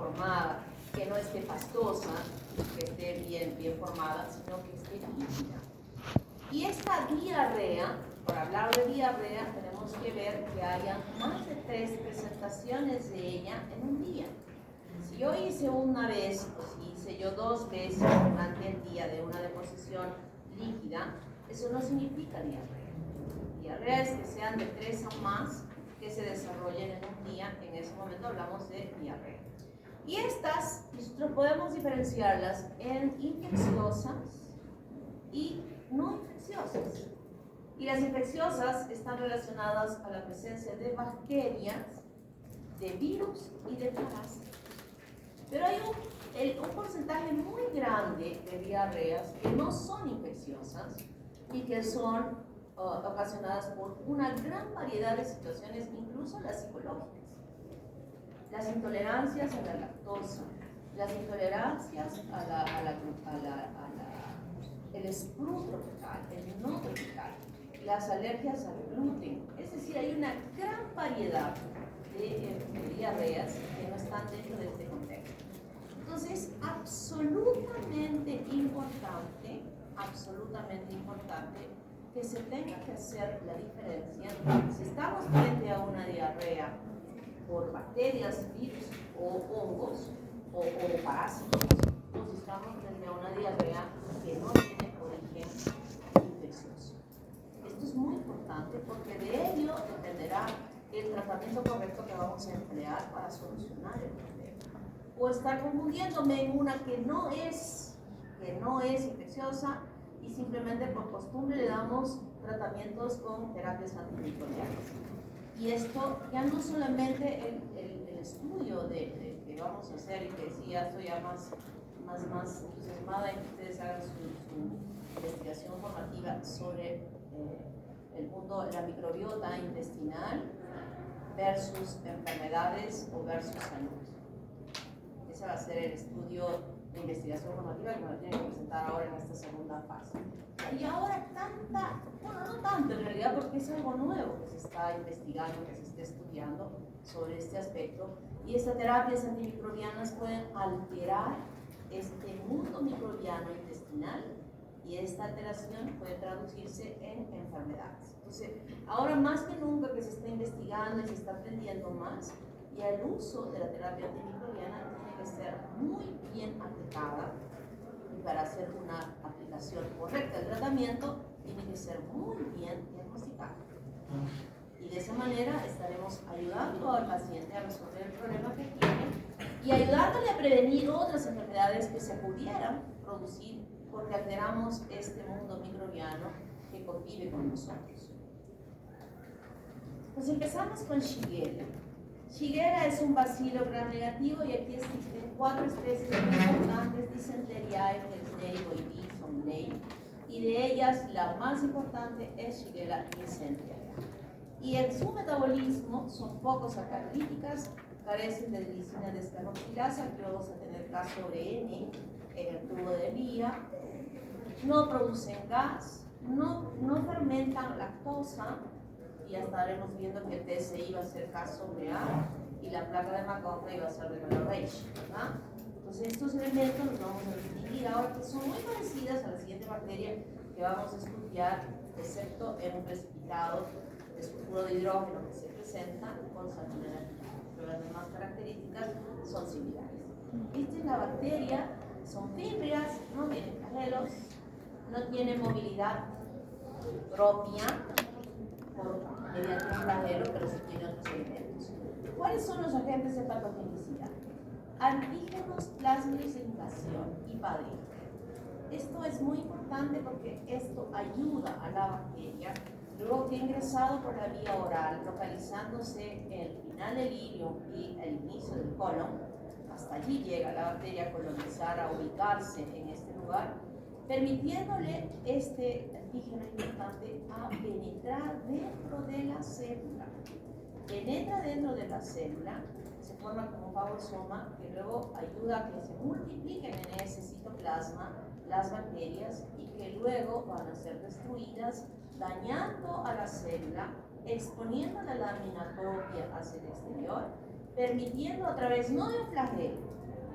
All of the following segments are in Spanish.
formada, que no esté pastosa, que esté bien formada, sino que esté líquida. Y esta diarrea, por hablar de diarrea, tenemos que ver que haya más de 3 presentaciones de ella en un día. Si yo hice una vez, o si hice yo 2 veces durante el día de una deposición líquida, eso no significa diarrea. Diarrea es que sean de 3 o más que se desarrollen en un día. En ese momento hablamos de diarrea. Y estas, nosotros podemos diferenciarlas en infecciosas y no infecciosas. Y las infecciosas están relacionadas a la presencia de bacterias, de virus y de parásitos. Pero hay un porcentaje muy grande de diarreas que no son infecciosas y que son ocasionadas por una gran variedad de situaciones, incluso las psicológicas. Las intolerancias a la lactosa, las intolerancias el sprue tropical, el no tropical, las alergias al gluten. Es decir, hay una gran variedad de diarreas que no están dentro de este contexto. Entonces, es absolutamente importante que se tenga que hacer la diferencia si estamos frente a una diarrea por bacterias, virus o hongos o parásitos, o si estamos frente a una diarrea que no tiene origen infeccioso. Esto es muy importante porque de ello dependerá el tratamiento correcto que vamos a emplear para solucionar el problema. O estar confundiéndome en una que no es infecciosa y simplemente por costumbre le damos tratamientos con terapias antimicrobianas. Y esto ya no solamente el estudio que vamos a hacer, y que sí, ya estoy ya más entusiasmada en que ustedes hagan su investigación formativa sobre el mundo de la microbiota intestinal versus enfermedades o versus salud. Ese va a ser el estudio de investigación formativa que me lo tienen que presentar ahora en esta segunda fase. Y ahora no tanto en realidad, porque es algo nuevo que se está investigando, que se está estudiando sobre este aspecto, y estas terapias antimicrobianas pueden alterar este mundo microbiano intestinal, y esta alteración puede traducirse en enfermedades. Entonces, ahora más que nunca que se está investigando y se está aprendiendo más, y el uso de la terapia antimicrobiana tiene que ser muy bien aplicada, y para hacer una aplicación correcta del tratamiento tiene que ser muy bien diagnosticada. Y de esa manera estaremos ayudando al paciente a resolver el problema que tiene y ayudándole a prevenir otras enfermedades que se pudieran producir porque alteramos este mundo microbiano que convive con nosotros. Pues empezamos con Shigella. Shigella es un bacilo gram negativo y aquí existen 4 especies muy importantes: Dysenteriae, Yersinia y Somnei, y de ellas la más importante es Shigella dysenteriae. Y en su metabolismo son poco sacalíticas, carecen de glicina descarboxilasa, que vamos a tener K sobre N en el tubo de Lía, no producen gas, no fermentan lactosa, y ya estaremos viendo que el TSI va a ser K sobre A y la placa de McConkey va a ser de Mellow-Reish, ¿verdad? Entonces estos elementos los vamos a distinguir ahora, que son muy parecidas a la siguiente bacteria que vamos a estudiar, excepto en un precipitado de sulfuro de hidrógeno que se presenta con salmonella, pero las demás características son similares. Esta es la bacteria, son fímbrias, no tienen flagelos, no tienen movilidad propia mediante un flagelo, pero sí tiene otros elementos. ¿Cuáles son los agentes de patogenicidad? Antígenos, plásmidos de invasión y padrino. Esto es muy importante porque esto ayuda a la bacteria, luego que ha ingresado por la vía oral, localizándose en el final del ilio y el inicio del colon. Hasta allí llega la bacteria a colonizar, a ubicarse en este lugar, permitiéndole este antígeno importante a penetrar dentro de la célula. Penetra dentro de la célula, se forma como un fagosoma que luego ayuda a que se multipliquen en ese citoplasma las bacterias y que luego van a ser destruidas, dañando a la célula, exponiendo la lámina propia hacia el exterior permitiendo a través no de un flagelo,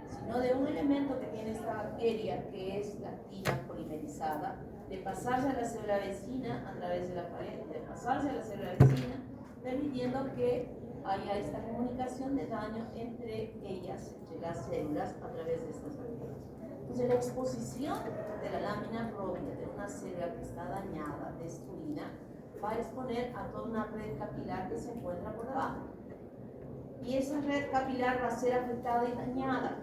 sino de un elemento que tiene esta bacteria, que es la actina polimerizada, de pasarse a la célula vecina a través de la pared, de pasarse a la célula vecina, permitiendo que haya esta comunicación de daño entre ellas, entre las células, a través de estas bacterias. Entonces, la exposición de la lámina propia de una célula que está dañada, destruida, va a exponer a toda una red capilar que se encuentra por debajo. Y esa red capilar va a ser afectada y dañada.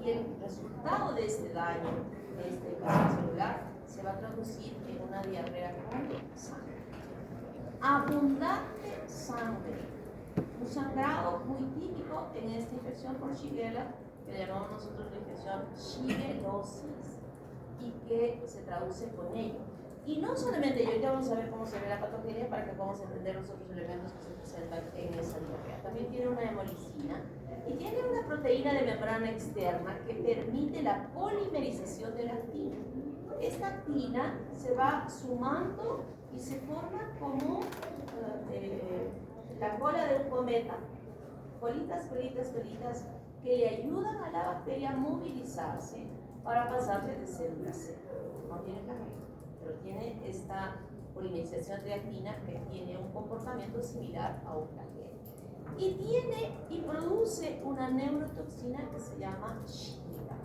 Y el resultado de este daño, de esta infección celular, se va a traducir en una diarrea con sangre. Abundante sangre. Un sangrado muy típico en esta infección por Shigella, que le llamamos nosotros la infección shigellosis, y que se traduce con ello. Y no solamente ello, ya vamos a ver cómo se ve la patogenia para que podamos entender los otros elementos que se presentan en esa diarrea. También tiene una hemolicina y tiene una proteína de membrana externa que permite la polimerización de la actina. Esta actina se va sumando y se forma como la cola de un cometa, colitas, colitas, colitas, que le ayudan a la bacteria a movilizarse para pasarse de célula a célula. No tiene flagelo, pero tiene esta polimerización de actina que tiene un comportamiento similar a un flagelo. Y produce una neurotoxina que se llama Shiga.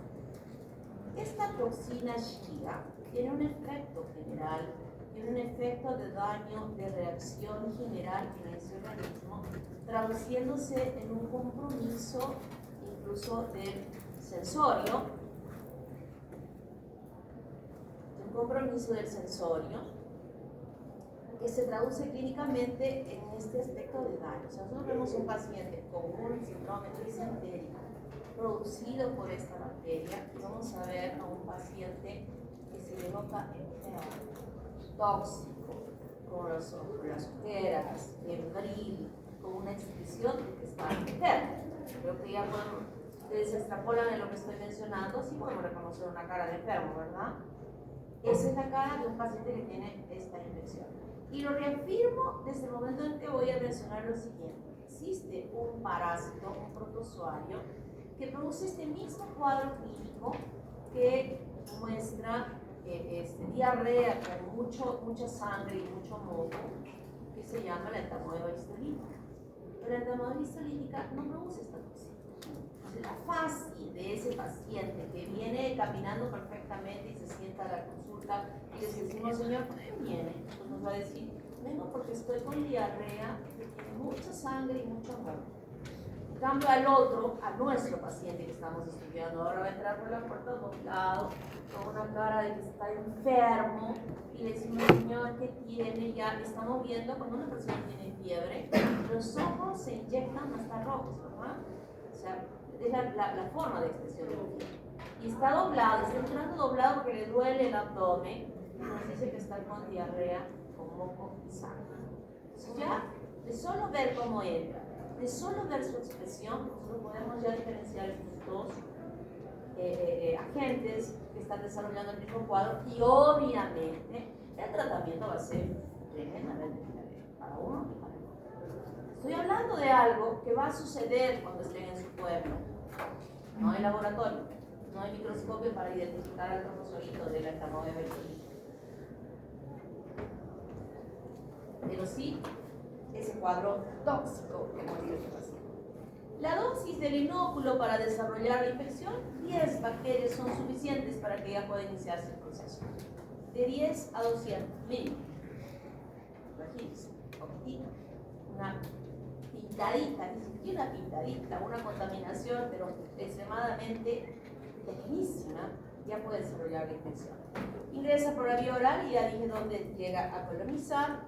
Esta toxina Shiga tiene un efecto general, tiene un efecto de daño, de reacción general en ese organismo, traduciéndose en un compromiso incluso del sensorio, que se traduce clínicamente en este aspecto de daño. O sea, nosotros vemos un paciente con un síndrome disentérico producido por esta bacteria y vamos a ver a un paciente que se le nota enfermo, tóxico, con las ojeras, febril, con una expresión de que está enfermo. Creo que ya ustedes se extrapolan en lo que estoy mencionando, sí podemos reconocer una cara de enfermo, ¿verdad? Esa es la cara de un paciente que tiene esta infección. Y lo reafirmo desde el momento en que voy a mencionar lo siguiente. Existe un parásito, un protozoario, que produce este mismo cuadro clínico que muestra diarrea con mucha sangre y mucho moco, que se llama la entamoeba histolítica. Pero la entamoeba histolítica no produce esta toxina. Entonces, la fase de ese paciente que viene caminando perfectamente y se sienta a la consulta y le decimos, señor, ¿por qué viene? Pues nos va a decir, vengo porque estoy con diarrea, que tiene mucha sangre y mucho moco. En cambio, a nuestro paciente que estamos estudiando, ahora va a entrar por la puerta doblado, con una cara de que está enfermo, y le decimos, señor, ¿qué tiene? Ya estamos viendo cuando una persona tiene fiebre, los ojos se inyectan hasta rojos, ¿verdad? O sea, es la forma de expresión de la fiebre. Y está doblado, está entrando doblado porque le duele el abdomen, y nos dice que está con diarrea, con moco y sangre. Entonces, ya, de solo ver cómo entra, de solo ver su expresión, nosotros podemos ya diferenciar estos dos agentes que están desarrollando el mismo cuadro, y obviamente el tratamiento va a ser tremendamente diferente para uno y para el otro. Estoy hablando de algo que va a suceder cuando estén en su pueblo. No hay laboratorio, no hay microscopio para identificar al protozoito de la entamoeba histolítica. Pero sí ese cuadro tóxico que hemos visto paciente. La dosis del inóculo para desarrollar la infección, 10 bacterias son suficientes para que ya pueda iniciarse el proceso. De 10 a 200, mínimo. Imagínense, poquitito. Una pintadita, ni siquiera una pintadita, una contaminación, pero extremadamente pequeñísima, ya puede desarrollar la infección. Ingresa por la vía oral y ya dije dónde llega a colonizar.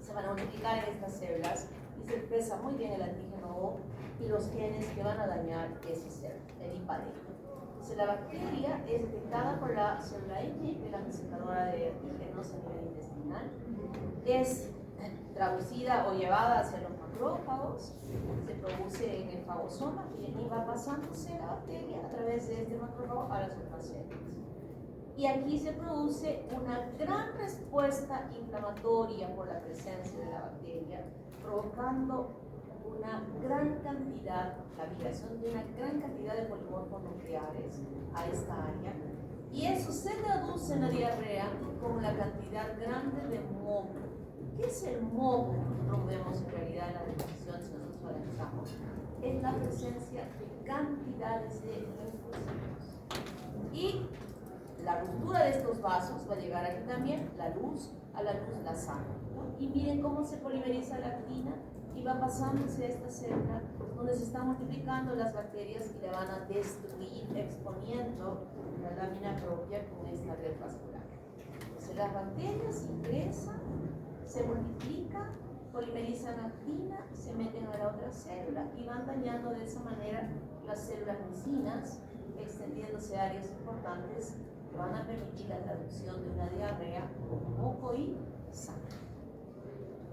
Se van a multiplicar en estas células y se expresa muy bien el antígeno O y los genes que van a dañar ese célula, el IPADE. Entonces, la bacteria es detectada por la célula NG, que es la presentadora de antígenos a nivel intestinal, es traducida o llevada hacia los macrófagos, se produce en el fagosoma y va pasándose la bacteria a través de este macrófago a las otras células. Y aquí se produce una gran respuesta inflamatoria por la presencia de la bacteria, provocando una gran cantidad, la migración de una gran cantidad de polimorfos nucleares a esta área, y eso se traduce en la diarrea como la cantidad grande de moco. ¿Qué es el moco que nosotros vemos en realidad en la deposición si nosotros analizamos? Es la presencia de cantidades de linfocitos. Y la ruptura de estos vasos va a llegar aquí también, a la luz la sangre, ¿no? Y miren cómo se polimeriza la actina y va pasándose a esta célula donde se están multiplicando las bacterias y la van a destruir exponiendo la lámina propia con esta red vascular. Entonces las bacterias ingresan, se multiplican, polimerizan actina, se meten a la otra célula y van dañando de esa manera las células vecinas, extendiéndose a áreas importantes que van a permitir la traducción de una diarrea con moco y sangre.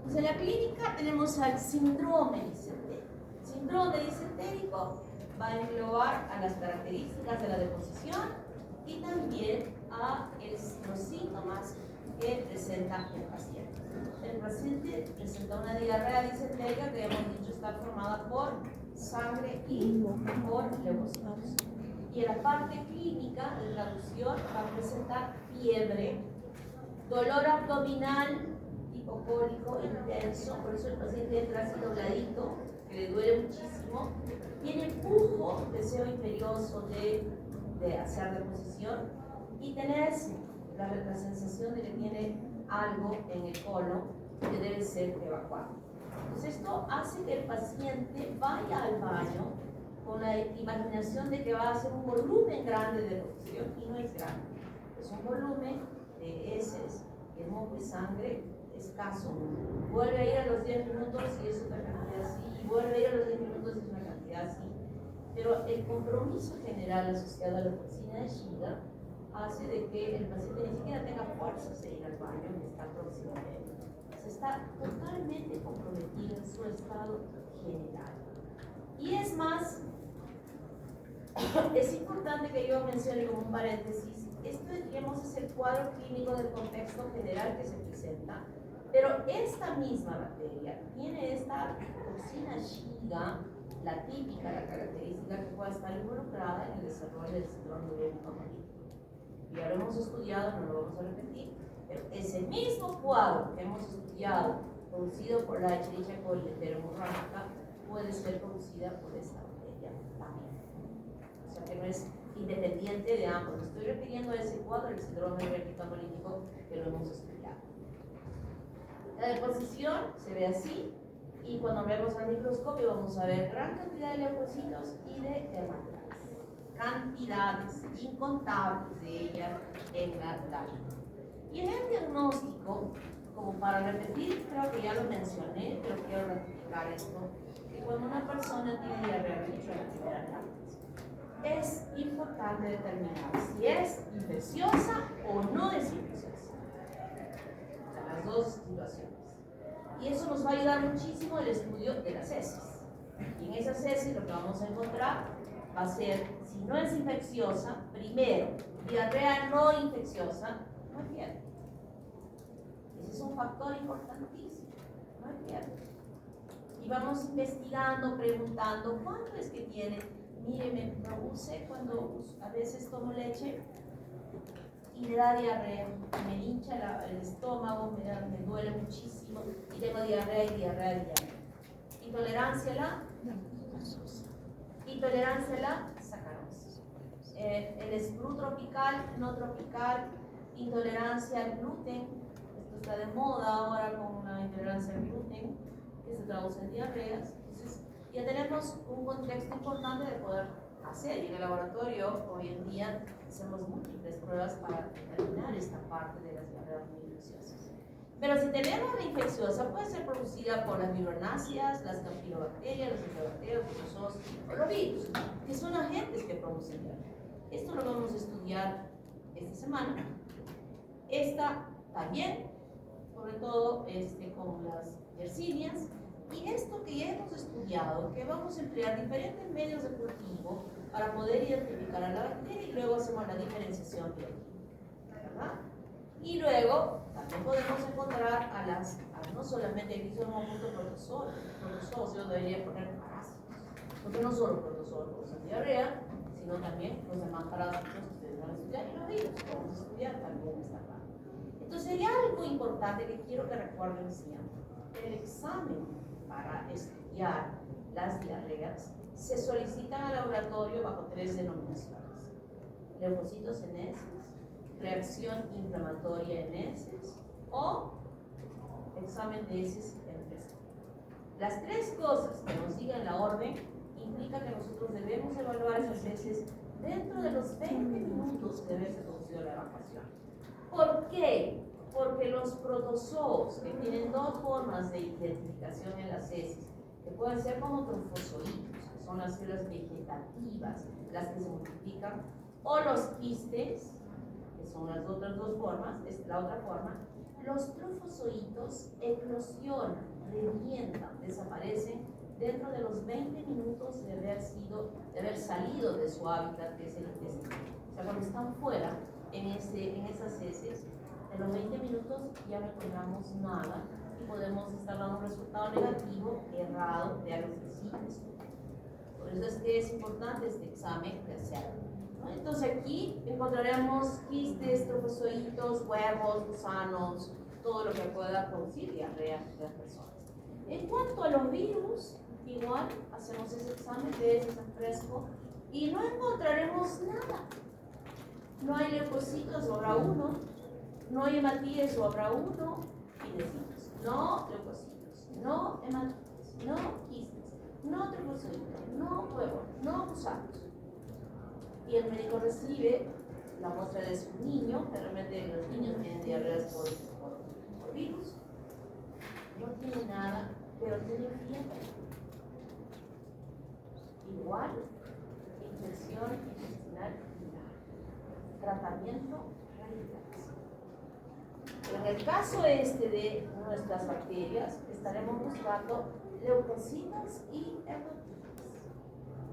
Pues en la clínica tenemos al síndrome disentérico. El síndrome disentérico va a englobar a las características de la deposición y también a los síntomas que presenta el paciente. El paciente presenta una diarrea disentérica que hemos dicho está formada por sangre y por leucocitos. Y en la parte clínica, la traducción va a presentar fiebre, dolor abdominal hipocólico intenso, por eso el paciente entra así dobladito, que le duele muchísimo, tiene empujo, deseo imperioso de hacer deposición, y tenés la sensación de que tiene algo en el colon que debe ser evacuado. Entonces esto hace que el paciente vaya al baño con la imaginación de que va a hacer un volumen grande de deposición, y no es grande, es un volumen de heces, de moco y sangre escaso. Vuelve a ir a los 10 minutos y es una cantidad así, y vuelve a ir a los 10 minutos y es una cantidad así. Pero el compromiso general asociado a la toxina de Shiga hace de que el paciente ni siquiera tenga fuerzas de ir al baño que está próximamente. Se está totalmente comprometido en su estado general. Y es más, es importante que yo mencione como un paréntesis, esto digamos es el cuadro clínico del contexto general que se presenta, pero esta misma bacteria tiene esta toxina Shiga, la típica, la característica que puede estar involucrada en el desarrollo del síndrome urémico hemolítico. Ya lo hemos estudiado, no lo vamos a repetir, pero ese mismo cuadro que hemos estudiado, producido por la Escherichia coli enterohemorrágica, puede ser producida por esta bacteria también. O sea que no es independiente de ambos. Me estoy refiriendo a ese cuadro del síndrome urémico hemolítico que lo hemos estudiado. La deposición se ve así, y cuando vemos al microscopio vamos a ver gran cantidad de leucocitos y de dermatoides. Cantidades incontables de ellas en la lámina. Y en el diagnóstico, como para repetir, creo que ya lo mencioné, pero quiero ratificar esto, que cuando una persona tiene diarrea mucho en la primera lámina, es importante determinar si es infecciosa o no es infecciosa. O sea, las dos situaciones. Y eso nos va a ayudar muchísimo el estudio de las heces. Y en esas heces lo que vamos a encontrar va a ser, si no es infecciosa, primero, diarrea no infecciosa, no hay fiebre. Ese es un factor importantísimo, no hay fiebre. Y vamos investigando, preguntando, ¿cuánto es que tiene? Mire, me produce cuando a veces tomo leche y me da diarrea, me hincha el estómago, me duele muchísimo y tengo diarrea y diarrea. Intolerancia a la sacarosa. El SPRU tropical, no tropical, intolerancia al gluten, esto está de moda ahora con la intolerancia al gluten, que se traduce en diarreas. Entonces, ya tenemos un contexto importante de poder hacer, y en el laboratorio hoy en día hacemos múltiples pruebas para determinar esta parte de las diarreas muy infecciosas. Pero si tenemos la infecciosa, puede ser producida por las viruláceas, las campylobacterias, los enterobacterias, los zoos o los virus, que son agentes que producen diarrea. Esto lo vamos a estudiar esta semana. Esta también, sobre todo con las yersinia. Y esto que ya hemos estudiado, que vamos a emplear diferentes medios de cultivo para poder identificar a la bacteria, y luego hacemos la diferenciación biológica, ¿verdad? Y luego también podemos encontrar no solamente aquí son un punto protozoos, yo debería poner parásitos, porque no solo protozoos causan diarrea, sino también los demás parásitos que ustedes van a estudiar y los virus que vamos a estudiar también esta parte. Entonces hay algo importante que quiero que recuerden siempre. El examen para estudiar las diarreas se solicita al laboratorio bajo 3 denominaciones: leucocitos en heces, reacción inflamatoria en heces o examen de heces en fresco. Las 3 cosas que nos sigan la orden implica que nosotros debemos evaluar esas heces dentro de los 20 minutos que debe ser producido la evacuación. ¿Por qué? Porque los protozoos, que tienen 2 formas de identificación en las heces, que pueden ser como trofozoitos, que son las células vegetativas, las que se multiplican, o los quistes, que son las otras 2 formas, es la otra forma. Los trofozoitos eclosionan, revientan, desaparecen dentro de los 20 minutos de haber salido de su hábitat, que es el intestino. O sea, cuando están fuera, en esas heces, en los 20 minutos ya no encontramos nada y podemos estar dando un resultado negativo, errado, de algo que sí estuvo. Por eso es que es importante este examen de hacerlo, ¿no? Entonces aquí encontraremos quistes, trofozoitos, huevos, gusanos, todo lo que pueda producir diarrea en las personas. En cuanto a los virus, igual hacemos ese examen de heces en fresco y no encontraremos nada. No hay leucocitos, o habrá uno. No hay hematíes, o habrá uno. Y decimos, no leucocitos, no hematíes, no quistes, no trofozoitos, no huevos, no gusanos. Y el médico recibe la muestra de su niño, que realmente los niños tienen diarreas por virus. No tiene nada, pero tiene fiebre. Igual, infección intestinal viral. Tratamiento radical. En el caso de nuestras bacterias, estaremos buscando leucocitos y hematitis.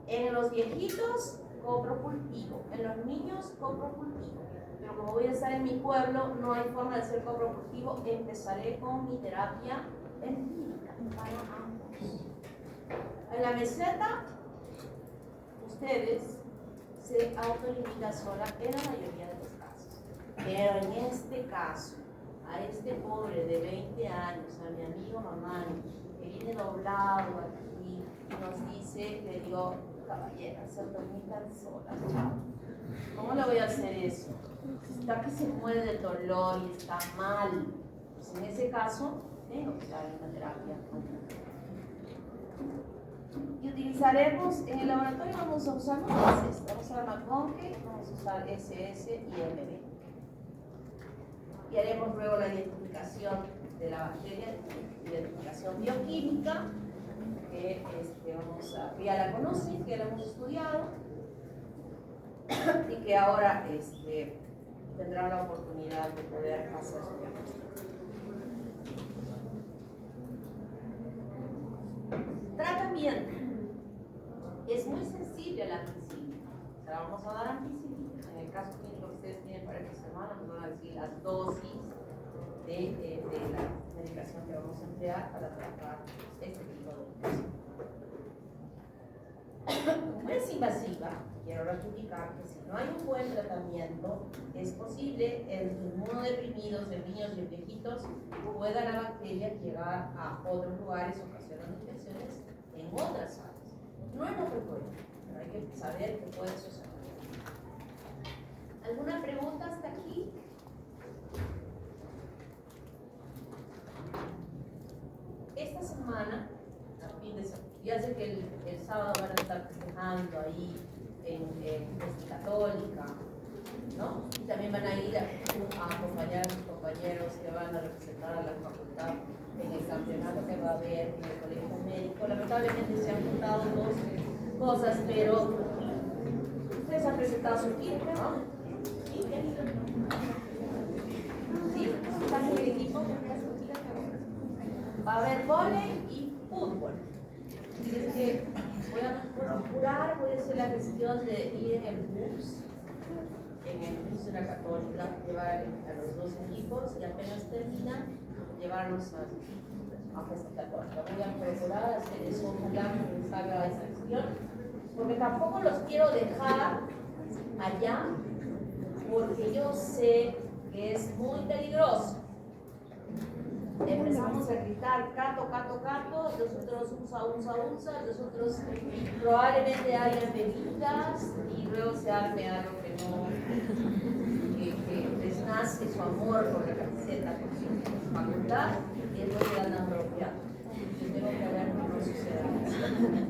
En los viejitos, coprocultivo. En los niños, coprocultivo. Pero como voy a estar en mi pueblo, no hay forma de hacer coprocultivo. Empezaré con mi terapia empírica para ambos. En la meseta, ustedes se autolimitan sola en la mayoría de los casos. Pero en este caso, a este pobre de 20 años, a mi amigo Mamani, que viene doblado aquí y nos dice, le digo, caballera, se autolimitan sola, chao. ¿Cómo le voy a hacer eso? Está que se muere de dolor y está mal. Pues en ese caso, tengo que dar una terapia. Y utilizaremos, en el laboratorio vamos a usar heces, vamos a usar McConkie, vamos a usar SS y MB. Y haremos luego la identificación de la bacteria, identificación bioquímica, que ya la conocen, que la hemos estudiado, y que ahora tendrán la oportunidad de poder hacer su diagnóstico. Tratamiento. Es muy sensible a la ampicilina. Se la vamos a dar ampicilina. En el caso clínico que ustedes tienen para esta semana, nos van a decir las dosis de la medicación que vamos a emplear para tratar este tipo de infección. Como es invasiva, quiero ratificar que si no hay un buen tratamiento, es posible en inmunodeprimidos, en niños y en viejitos, pueda la bacteria llegar a otros lugares, ocasionando infecciones en otras áreas. No en otro cuerpo, pero hay que saber que puede suceder. ¿Alguna pregunta hasta aquí? Esta semana, ya sé que el sábado van a estar festejando ahí en Católica, ¿no? Y también van a ir a acompañar a sus compañeros que van a representar a la facultad en el campeonato que va a haber en el colegio médico. Lamentablemente se han juntado 2 cosas, pero ustedes han presentado su equipo, ¿no? ¿Sí? ¿Están en el equipo? Va a haber vóley y fútbol. Así que voy a procurar, voy a hacer la gestión de ir en el bus. en el curso de la Católica, llevar a los dos equipos y apenas terminan, llevarlos a Festa Católica. Voy a procurar hacer eso, ojalá que salga esa acción, porque tampoco los quiero dejar allá, porque yo sé que es muy peligroso. Empezamos a gritar cato, cato, cato, nosotros unza, nosotros probablemente haya bebidas y luego se arme algo que no, que les nace su amor por la camiseta, por su facultad, y es lo que andan bloqueando. Yo tengo que ver que no suceda.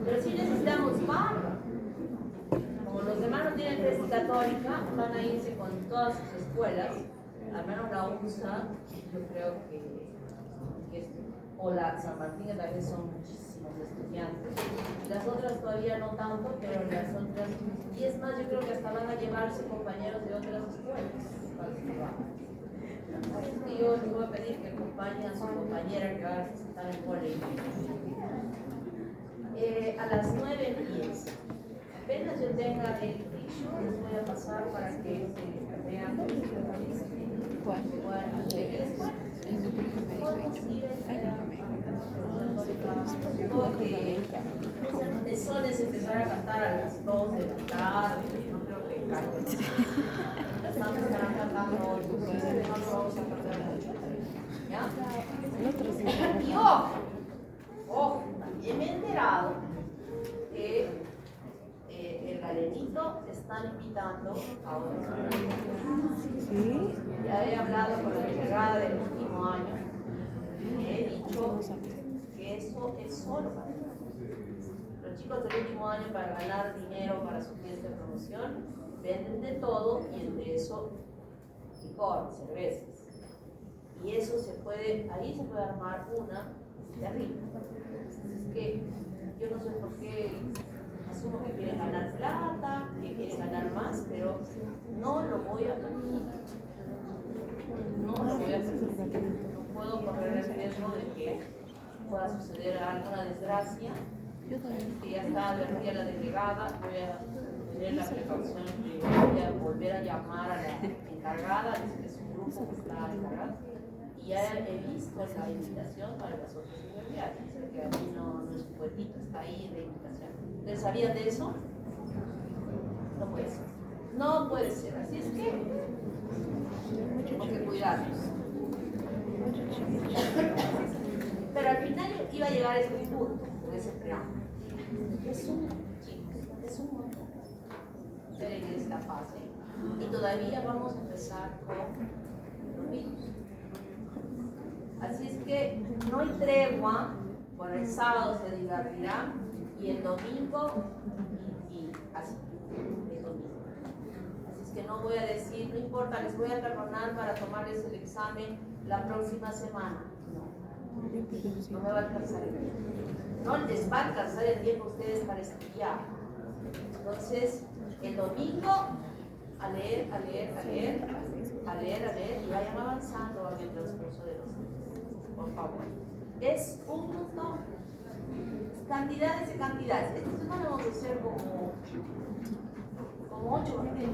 Pero sí necesitamos barra. Como los demás no tienen tesis católica, van a irse con todas sus escuelas, al menos la UNSA, yo creo que o la San Martín, que también son muchísimos estudiantes. Las otras todavía no tanto, pero las otras, y es más, yo creo que hasta van a llevarse compañeros de otras escuelas para que vayan. Así que yo les voy a pedir que acompañen a su compañera que va a estar en el colegio. A las 9:10. Apenas yo tenga el ficho, les voy a pasar para que se vean. Eso es empezar a cantar a las 2 de la tarde, no creo que canten. Estamos cantando hoy, no lo vamos a cantar mucho. ¿Ya? Y ojo, también me he enterado que el Galenito están invitando a otros. ¿Sí? Ya he hablado con la delegada del último año y he dicho que eso es solo para los chicos del último año, para ganar dinero para su fiesta de promoción, venden de todo y entre eso licor, cervezas. Y eso se puede, ahí se puede armar una terrible. Es que yo no sé por qué asumo que quieren ganar plata, que quieren ganar más, pero no lo voy a permitir. No lo voy a permitir. No puedo correr el riesgo de que pueda suceder alguna desgracia. Que ya está advertida la delegada, voy a tener la precaución de voy a volver a llamar a la encargada, dice que es un grupo que está encargado, y ya he visto la invitación para las otras universidades, dice que aquí no es un pueblito, está ahí de invitación. ¿Ustedes sabían de eso? No puede ser. No puede ser, así es que tenemos que cuidarnos. Pero al final iba a llegar a este punto, con ese preámbulo. Es un montón. Esperen esta fase. Y todavía vamos a empezar con los virus. Así es que no hay tregua. Bueno, el sábado se divertirá y el domingo y así. El domingo. Así es que no voy a decir, no importa, les voy a perdonar para tomarles el examen la próxima semana. No me va a alcanzar el tiempo. No les va a alcanzar el tiempo a ustedes para estudiar. Entonces, el domingo, a leer, y vayan avanzando en el transcurso de los días. Por favor. Es un montón. Cantidades de cantidades. Esta semana vamos a hacer como 8 materias.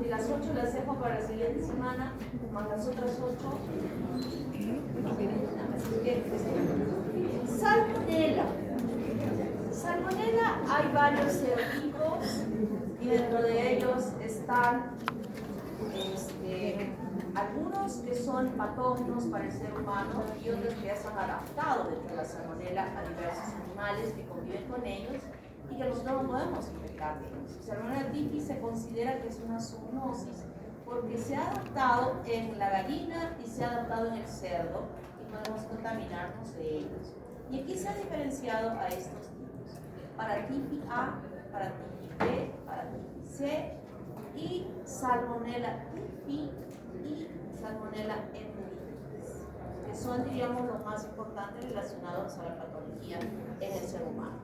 Si las 8 las dejo para la siguiente semana, más las otras 8. Salmonella, hay varios ser vivos y dentro de ellos están algunos que son patógenos para el ser humano y otros que ya se han adaptado dentro de la salmonella a diversos animales que conviven con ellos y que nosotros no podemos infectar de ellos. Salmonella typhi se considera que es una zoonosis porque se ha adaptado en la gallina y se ha adaptado en el cerdo y podemos contaminarnos de ellos. Y aquí se ha diferenciado a estos tipos, para typhi A, para typhi B, para typhi C y Salmonella typhi y Salmonella enteritidis, que son, diríamos, los más importantes relacionados a la patología en el ser humano.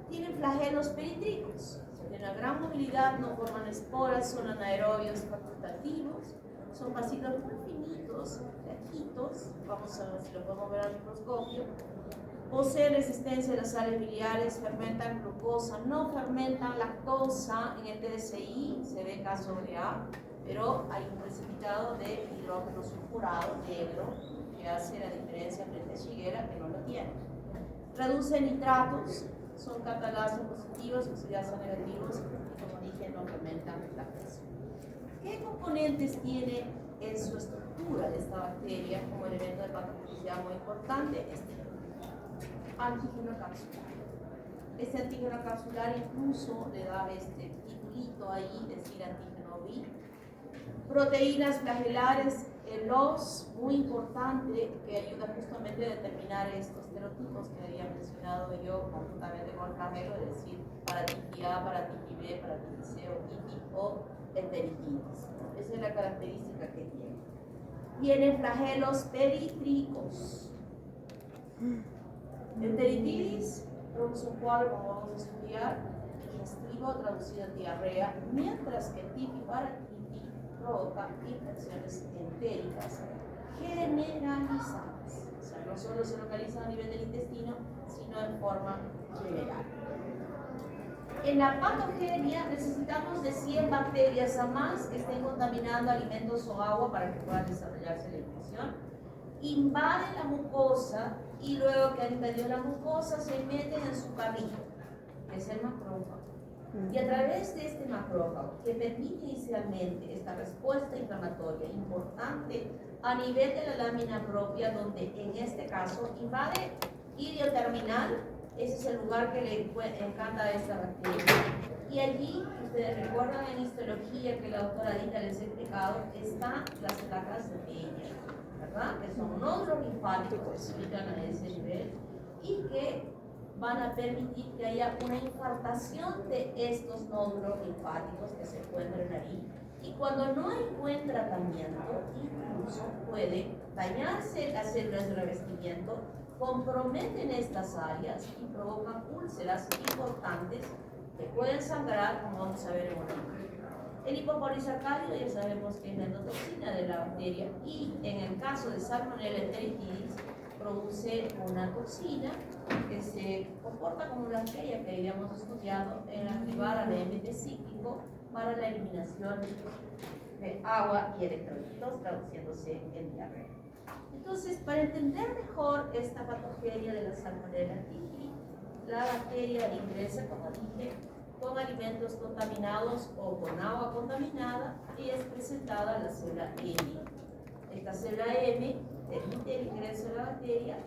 Tienen flagelos perítlicos, tienen una gran movilidad, no forman esporas, son anaerobios facultativos, son vasitos muy finitos, flaquitos, vamos a ver si lo podemos ver al microscopio, Poseen resistencia a las sales biliares, fermentan glucosa, no fermentan lactosa. En el TDCI se ve K/A, pero hay un precipitado de hidrógeno sulfurado negro que hace la diferencia frente a Shigella, que no lo tiene. Reduce nitratos, son catalasa positivos, oxidasa negativos, y como dije, no fermentan lactosa. ¿Qué componentes tiene en su estructura de esta bacteria como elemento de patogenicidad muy importante? Antígeno capsular. Este antígeno capsular incluso le da este titulito ahí, decir antígeno B. Proteínas flagelares, el OS, muy importante, que ayuda justamente a determinar estos estereotipos que había mencionado yo conjuntamente con el flagelo, es decir, paratitis A, paratitis B, paratitis C, otitis o enteritis. Esa es la característica que tiene. Tiene flagelos períthricos. Enteritis produce un cuadro, como vamos a estudiar, digestivo traducido en diarrea, mientras que tipiparatitis provoca infecciones entéricas generalizadas. O sea, no solo se localizan a nivel del intestino, sino en forma general. En la patogenia necesitamos de 100 bacterias a más que estén contaminando alimentos o agua para que pueda desarrollarse la infección. Invaden la mucosa y luego que han invadido la mucosa se meten en su carrito, que es el macrófago. Y a través de este macrófago, que permite inicialmente esta respuesta inflamatoria importante a nivel de la lámina propia, donde en este caso invade ilioterminal, ese es el lugar que le encanta a esta bacteria. Y allí, ustedes recuerdan en histología que la doctora Dita les ha explicado, están las placas de Peña, ¿verdad? Que son nódulos linfáticos que se ubican a ese nivel y que van a permitir que haya una infartación de estos nódulos linfáticos que se encuentran ahí. Y cuando no hay buen tratamiento, incluso puede dañarse las células de revestimiento, comprometen estas áreas y provocan úlceras importantes que pueden sangrar, como vamos a ver en un momento. El hipopolisacárido ya sabemos que es la endotoxina de la bacteria y en el caso de Salmonella enteritidis produce una toxina que se comporta como una bacteria que habíamos estudiado en activar al AMP cíclico para la eliminación de agua y electrolitos, traduciéndose en diarrea. Entonces, para entender mejor esta patogenia de la Salmonella typhi, la bacteria ingresa, como dije, con alimentos contaminados o con agua contaminada y es presentada la célula M. Esta célula M permite el ingreso de la bacteria,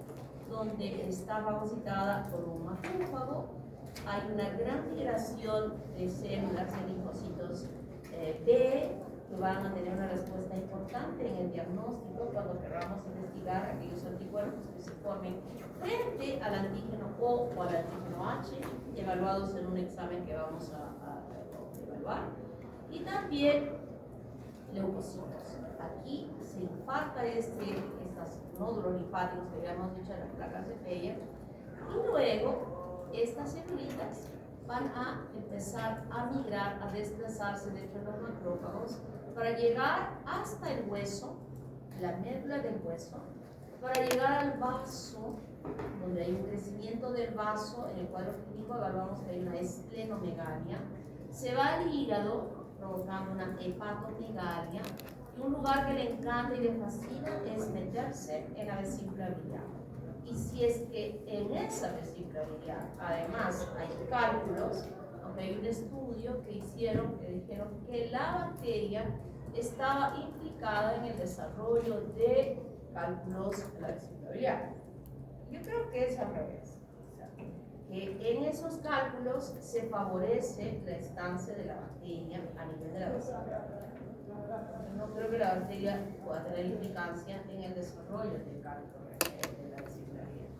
donde está fagocitada por un macrófago. Hay una gran migración de células de linfocitos B que van a tener una respuesta importante en el diagnóstico cuando queramos investigar aquellos anticuerpos que se formen frente al antígeno O o al antígeno H, evaluados en un examen que vamos a evaluar. Y también leucocitos. Aquí se infarta estos nódulos linfáticos que habíamos dicho en las placas de Peyer, y luego estas celulitas van a empezar a migrar, a desplazarse dentro de los macrófagos para llegar hasta el hueso, la médula del hueso, para llegar al vaso, donde hay un crecimiento del vaso. En el cuadro clínico evaluamos que hay una esplenomegalia, se va al hígado provocando una hepatomegalia, y un lugar que le encanta y le fascina es meterse en la vesícula biliar. Y si es que en esa vesícula biliar además hay cálculos, aunque hay un estudio que hicieron que dijeron que la bacteria estaba implicada en el desarrollo de cálculos de la vesícula biliar. Yo creo que es al revés. O sea, que en esos cálculos se favorece la estancia de la bacteria a nivel de la vesícula. No creo que la bacteria pueda tener implicancia en el desarrollo del cálculo de la vesícula biliar.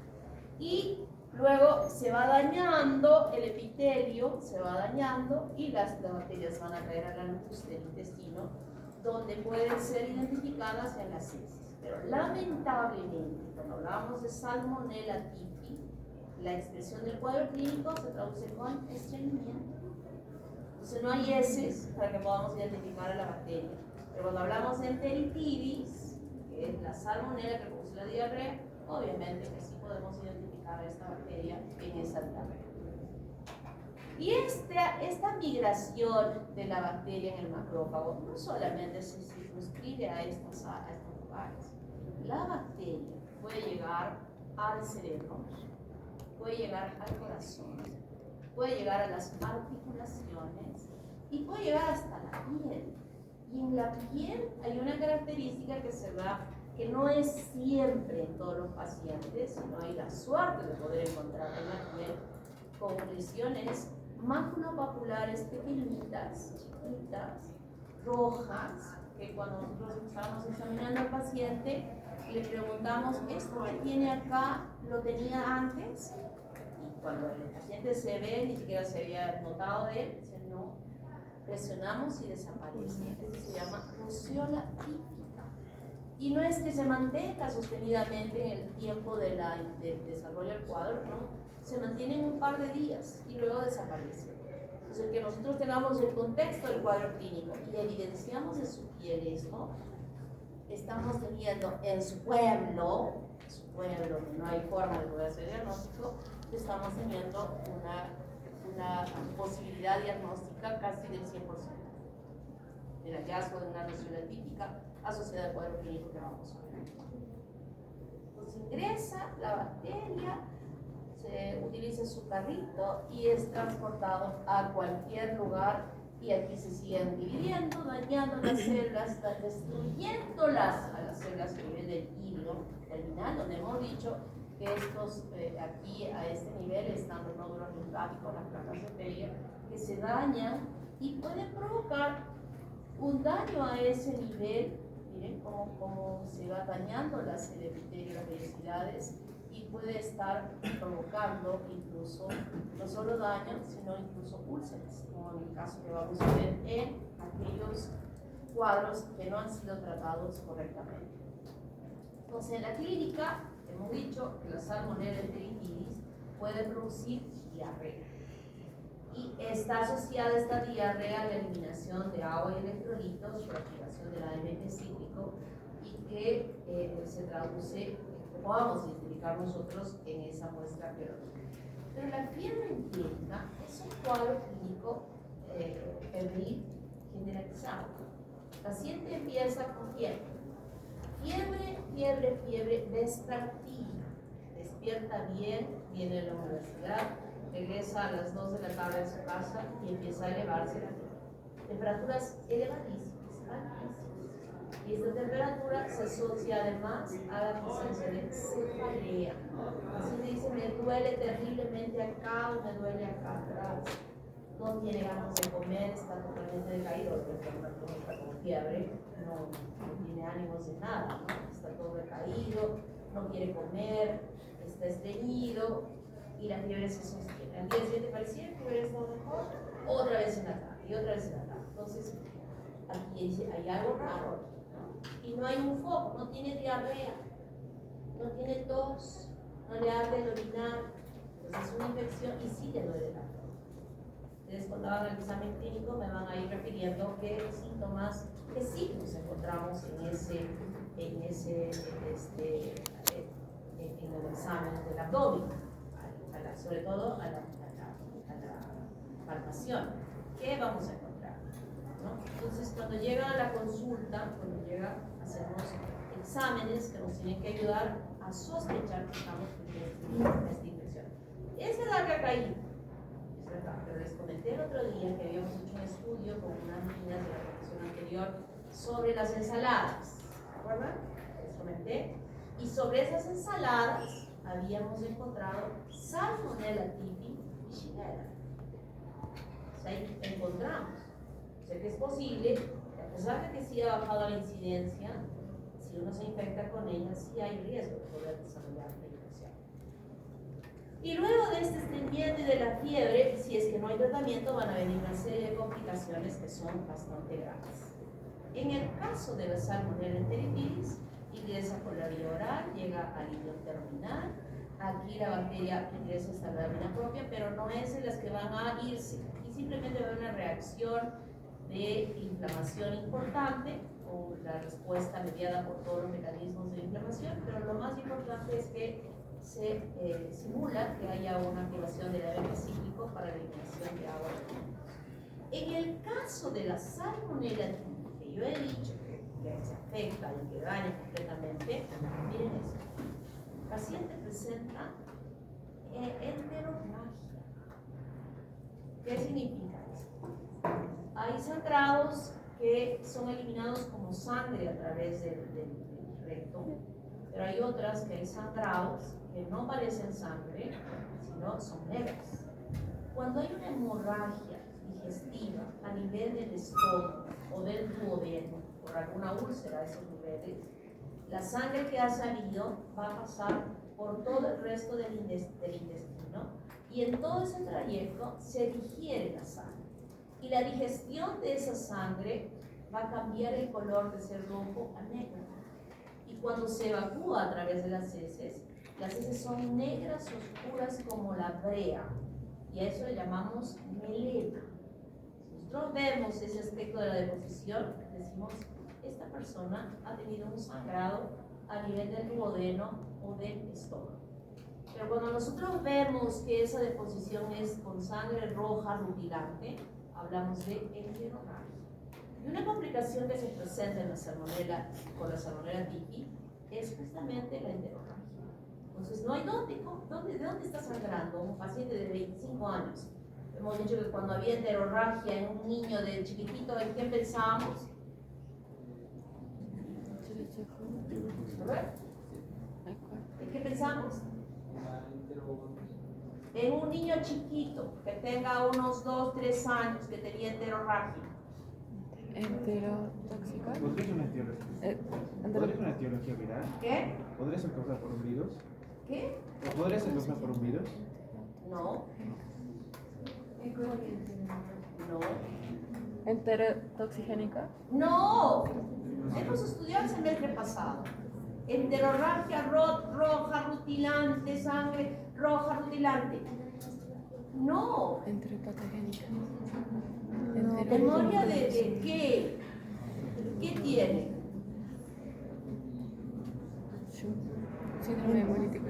Y luego se va dañando el epitelio, se va dañando y las bacterias van a caer a la luz del intestino, donde pueden ser identificadas en las heces. Pero lamentablemente, cuando hablamos de Salmonella typhi, la expresión del cuadro clínico se traduce con estreñimiento. Entonces no hay heces para que podamos identificar a la bacteria. Pero cuando hablamos de enteritidis, que es la salmonella que produce la diarrea, obviamente que sí podemos identificar detectar esta bacteria en esa diarrea. Y esta migración de la bacteria en el macrófago no solamente se circunscribe a estos lugares. La bacteria puede llegar al cerebro, puede llegar al corazón, puede llegar a las articulaciones y puede llegar hasta la piel. Y en la piel hay una característica que se da, que no es siempre en todos los pacientes, sino hay la suerte de poder encontrar en la piel con lesiones maculopapulares pequeñitas, chiquitas, rojas, que cuando nosotros estábamos examinando al paciente, le preguntamos, ¿esto que tiene acá lo tenía antes? Y cuando el paciente se ve, ni siquiera se había notado de él, dice no, presionamos y desaparece. Eso se llama ruciola típica. Y no es que se mantenga sostenidamente en el tiempo del desarrollo del cuadro, ¿no? Se mantienen un par de días y luego desaparece. Entonces, que nosotros tengamos el contexto del cuadro clínico y evidenciamos en su piel esto, estamos teniendo en su pueblo, que no hay forma de poder hacer diagnóstico, estamos teniendo una posibilidad diagnóstica casi del 100% del hallazgo de una ruciola típica asociada al cuadro clínico que vamos a ver. Entonces ingresa la bacteria, se utiliza su carrito y es transportado a cualquier lugar y aquí se siguen dividiendo, dañando las células, destruyéndolas a las células a nivel del hilo terminal, donde hemos dicho que estos, aquí a este nivel están los nódulos linfáticos, las placas de Peyer, que se dañan y pueden provocar un daño a ese nivel. Miren cómo se va dañando las epitelio, las vellosidades, y puede estar provocando incluso no solo daño, sino incluso úlceras, como en el caso que vamos a ver en aquellos cuadros que no han sido tratados correctamente. Entonces, en la clínica hemos dicho que la salmonella enteritis puede producir diarrea y está asociada esta diarrea a la eliminación de agua y electrolitos por activación del AMP cíclico y que se traduce, podamos identificar nosotros en esa muestra biológica. Pero la fiebre entérica es un cuadro clínico febril generalizado. El paciente empieza con fiebre vespertina, despierta bien, viene a la universidad, regresa a las 2 de la tarde a su casa y empieza a elevarse la fiebre. Temperaturas elevadísimas, altísimas. Y esta temperatura se asocia además a la presencia de cefalea. Así se dice, me duele terriblemente acá o me duele acá atrás. No tiene ganas de comer, está totalmente decaído, porque está con fiebre, no tiene ánimos de nada, ¿no? Está todo decaído, no quiere comer, está estreñido y la fiebre se sostiene. Al día siguiente parecía que hubiera estado mejor, otra vez en la tarde y otra vez en la tarde. Entonces, aquí dice, hay algo raro, ¿no? Y no hay un foco, no tiene diarrea, no tiene tos, no le arde el orinar, entonces es una infección y sí le duele la tos. Ustedes cuando hagan el examen clínico me van a ir refiriendo qué síntomas, qué signos encontramos en el examen del abdomen, sobre todo a la palpación. ¿Qué vamos a encontrar? ¿No? Entonces, cuando llega a la consulta, hacemos exámenes que nos tienen que ayudar a sospechar que estamos teniendo esta infección. Es verdad que ha caído, es verdad, pero les comenté el otro día que habíamos hecho un estudio con unas niñas de la profesión anterior sobre las ensaladas, ¿se acuerdan? Les comenté. Y sobre esas ensaladas habíamos encontrado Salmonella typhi y Shigella. O sea, ahí encontramos. O sea que es posible, a pesar de que sí ha bajado la incidencia, si uno se infecta con ella, sí hay riesgo de poder desarrollar la infección. Y luego de este estreñimiento y de la fiebre, si es que no hay tratamiento, van a venir una serie de complicaciones que son bastante graves. En el caso de la Salmonella enteritis, ingresa por la vía oral, llega al hilo terminal. Aquí la bacteria ingresa hasta la lámina propia, pero no es en las que van a irse. Y simplemente va a haber una reacción de inflamación importante, o la respuesta mediada por todos los mecanismos de inflamación, pero lo más importante es que se simula que haya una activación del AMP cíclico para la eliminación de agua. En el caso de la salmonela tipi, que yo he dicho que se afecta y que daña completamente, miren esto. El paciente presenta enterorragia. ¿Qué significa esto? Hay sangrados que son eliminados como sangre a través del recto, pero hay otras que hay sangrados que no parecen sangre, sino son negras. Cuando hay una hemorragia digestiva a nivel del estómago o del duodeno, por alguna úlcera a esos niveles, la sangre que ha salido va a pasar por todo el resto del intestino y en todo ese trayecto se digiere la sangre. Y la digestión de esa sangre va a cambiar el color de ser rojo a negro. Y cuando se evacúa a través de las heces son negras oscuras como la brea. Y a eso le llamamos melena. Si nosotros vemos ese aspecto de la deposición, decimos, esta persona ha tenido un sangrado a nivel del duodeno o del estómago. Pero cuando nosotros vemos que esa deposición es con sangre roja rutilante, hablamos de enterorragia. Y una complicación que se presenta en la salmonela, con la salmonela tipi, es justamente la enterorragia. Entonces, no hay ¿de dónde está sangrando un paciente de 25 años? Hemos dicho que cuando había enterorragia en un niño de chiquitito, ¿en qué pensábamos? ¿En qué pensamos? En un niño chiquito que tenga unos 2, 3 años que tenía enterorragia. ¿Enterotóxica? ¿Podría ser una etiología viral? ¿Qué? ¿Podría ser causada por un virus? ¿Qué? ¿O podría ser causada por un virus? No. No. ¿Enterotoxigénica? No. Hemos estudiado el semestre pasado. Enterorragia roja, rutilante, sangre roja, rutilante. No. Enteropatogénica. ¿Memoria de qué? ¿Qué tiene? Síndrome hemolítico.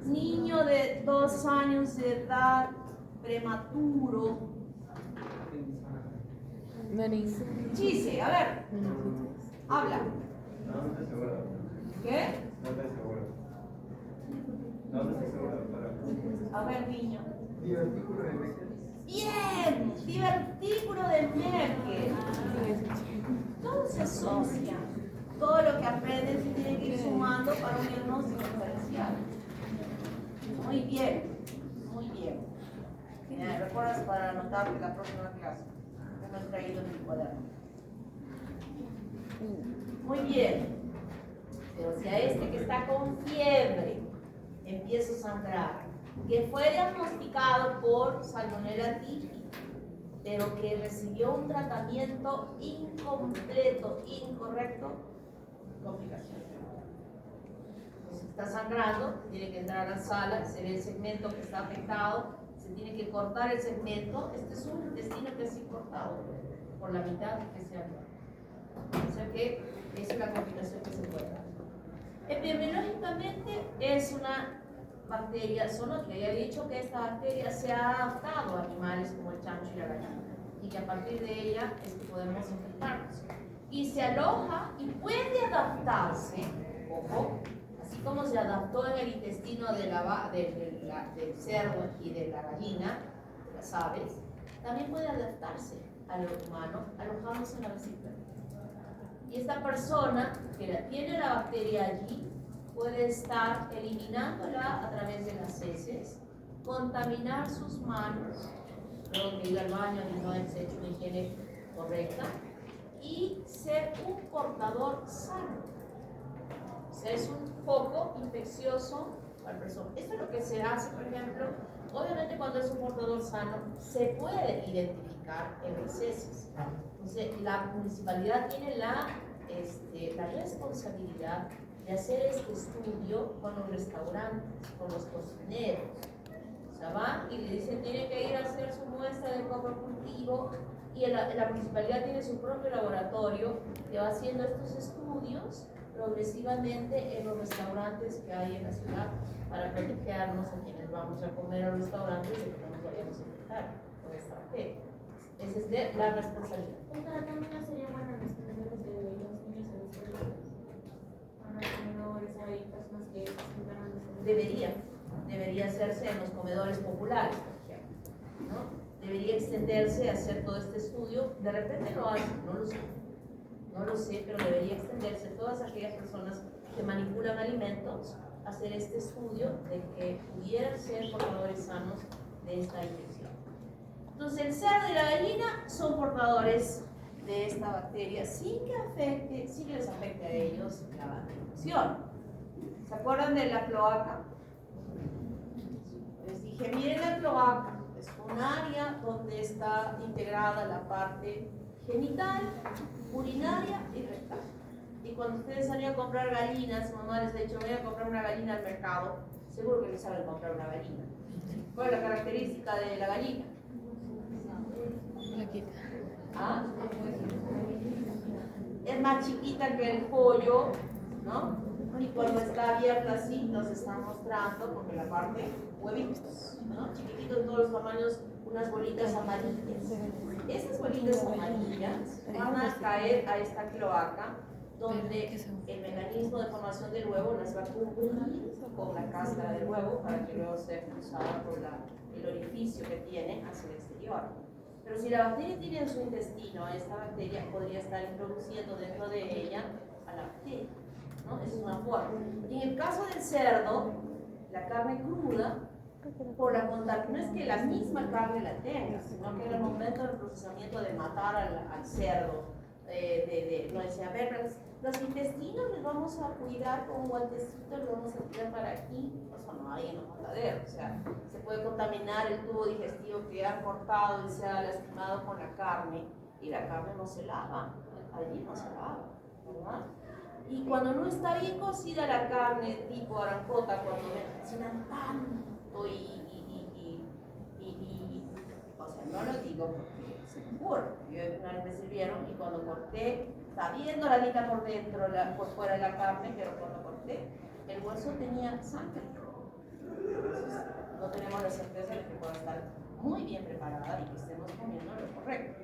Niño de 2 años de edad, prematuro. Meningitis. Chise, a ver, habla. No estoy seguro. ¿Qué? No estoy seguro. No estoy seguro, pero... A ver, niño. Divertículo de Becker. Bien, divertículo de Merkel. Todo se asocia. Todo lo que aprendes se tiene que ir sumando para un diagnóstico diferencial. Muy bien, muy bien. Mira, recuerdas para anotarte la próxima clase. Que me he traído en mi cuaderno. Muy bien. Pero si a este que está con fiebre empieza a sangrar, que fue diagnosticado por salmonella tipi, pero que recibió un tratamiento incompleto, incorrecto, complicación. Entonces está sangrando, tiene que entrar a la sala, se ve el segmento que está afectado, se tiene que cortar el segmento. Este es un intestino que es cortado por la mitad que se abre. O sea que es una complicación que se puede dar. Epidemiológicamente es una bacteria zoonótica. Ya he dicho que esta bacteria se ha adaptado a animales como el chancho y la gallina, y que a partir de ella es que podemos infectarnos. Y se aloja y puede adaptarse, ojo, así como se adaptó en el intestino del cerdo y de la gallina, de las aves, también puede adaptarse al humano alojándose en la vesícula. Y esta persona que tiene la bacteria allí puede estar eliminándola a través de las heces, contaminar sus manos, luego que ir al baño y no haberse hecho una higiene correcta, y ser un portador sano. O sea, es un foco infeccioso para la persona. Esto es lo que se hace, por ejemplo, obviamente cuando es un portador sano, se puede identificar en las heces. Entonces, la municipalidad tiene la responsabilidad de hacer este estudio con los restaurantes, con los cocineros. O sea, van y le dicen, tiene que ir a hacer su muestra de coprocultivo, y la municipalidad tiene su propio laboratorio que va haciendo estos estudios progresivamente en los restaurantes que hay en la ciudad para protegernos a quienes vamos a comer a los restaurantes de que no nos vayamos a infectar con esta bacteria. Esa es la responsabilidad. Pero también no sería bueno en los comedores de los niños y los colegios. Para los comedores hay personas que se sientan a los Debería hacerse en los comedores populares, por ejemplo, ¿no? Debería extenderse a hacer todo este estudio. De repente lo hacen, no lo sé, pero debería extenderse a todas aquellas personas que manipulan alimentos, hacer este estudio de que pudieran ser portadores sanos de esta infección. Entonces, el cerdo y la gallina son portadores de esta bacteria sin que les afecte a ellos la infección. ¿Se acuerdan de la cloaca? Les dije, miren la cloaca, es un área donde está integrada la parte genital, urinaria y rectal. Y cuando ustedes salían a comprar gallinas, su mamá les ha dicho, voy a comprar una gallina al mercado, seguro que les saben comprar una gallina. ¿Cuál es la característica de la gallina? Flaquita. ¿Ah? Es más chiquita que el pollo, ¿no? Y cuando está abierta así, nos está mostrando, porque la parte, huevitos, ¿no? Chiquititos de todos los tamaños, unas bolitas amarillas. Esas bolitas amarillas van a caer a esta cloaca, donde el mecanismo de formación del huevo las va a cubrir con la cáscara del huevo para que luego sea cruzada por el orificio que tiene hacia el exterior. Pero si la bacteria tiene en su intestino, esta bacteria podría estar introduciendo dentro de ella a la bacteria, ¿no? Esa es una forma. Y en el caso del cerdo, la carne cruda, por la contaminación, no es que la misma carne la tenga, sino que en el momento del procesamiento de matar al cerdo, no decía, a ver, los intestinos les vamos a cuidar con un guantecito, los vamos a tirar para aquí, eso no hay en los mataderos, o sea, se puede contaminar el tubo digestivo que ha cortado y se ha lastimado con la carne, y la carne no se lava, allí no se lava, ¿verdad? Y cuando no está bien cocida la carne tipo arancota, cuando me cocinan tanto o sea, no lo digo porque se me ocurre. Yo una vez me sirvieron y cuando corté, está bien doradita por dentro, por fuera la carne, pero cuando corté, el hueso tenía sangre. Entonces, no tenemos la certeza de que pueda estar muy bien preparada y que estemos comiendo lo correcto.